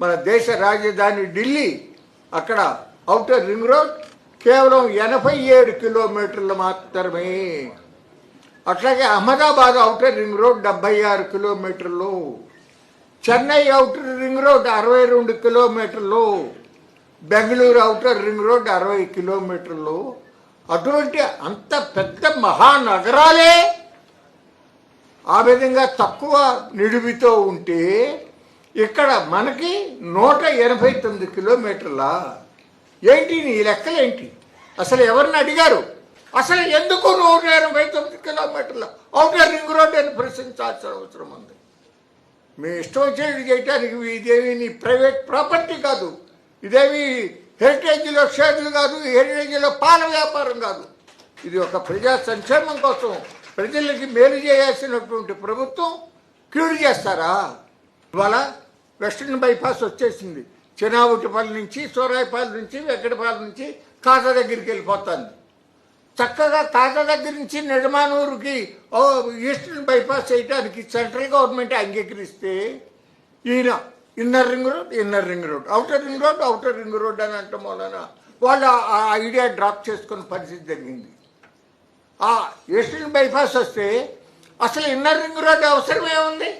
మన దేశ రాజధాని ఢిల్లీ, అక్కడ ఔటర్ రింగ్ రోడ్ కేవలం 87 కిలోమీటర్లు మాత్రమే. అట్లాగే అహ్మదాబాద్ ఔటర్ రింగ్ రోడ్ 76 కిలోమీటర్లు, చెన్నై ఔటర్ రింగ్ రోడ్ 62 కిలోమీటర్లు, బెంగళూరు ఔటర్ రింగ్ రోడ్ 60 కిలోమీటర్లు. అటువంటి అంత పెద్ద మహానగరాలే ఆ విధంగా తక్కువ నిడివితో ఉంటే ఇక్కడ మనకి 189 కిలోమీటర్ల. ఏంటి నీ లెక్కలేంటి? అసలు ఎవరిని అడిగారు? అసలు ఎందుకు 189 కిలోమీటర్ల ఔటర్ రింగ్ రోడ్ అని ప్రశ్నించాల్సిన అవసరం ఉంది? మీ ఇష్టం వచ్చేది చేయటానికి ఇదేమి నీ ప్రైవేట్ ప్రాపర్టీ కాదు, ఇదేమి హెరిటేజ్లో షేర్లు కాదు, హెరిటేజ్లో పాల వ్యాపారం కాదు. ఇది ఒక ప్రజా సంక్షేమం కోసం ప్రజలకి మేలు చేయాల్సినటువంటి ప్రభుత్వం కీడు చేస్తారా? ఇవాళ వెస్టర్న్ బైపాస్ వచ్చేసింది. చినావుటిపల్లి నుంచి, సూరాయిపల్లి నుంచి, వెంకటపాలెం నుంచి కాజా దగ్గరికి వెళ్ళిపోతుంది. చక్కగా కాజా దగ్గర నుంచి నిడమానూరుకి ఈస్టర్న్ బైపాస్ చేయడానికి సెంట్రల్ గవర్నమెంట్ అంగీకరిస్తే ఈయన inner ring road, outer ring road అని అంటాం వలన వాళ్ళు ఆ ఐడియా డ్రాప్ చేసుకున్న పరిస్థితి జరిగింది. ఆ ఈస్టర్న్ బైపాస్ వస్తే అసలు ఇన్నర్ రింగ్ రోడ్ అవసరమే ఉంది?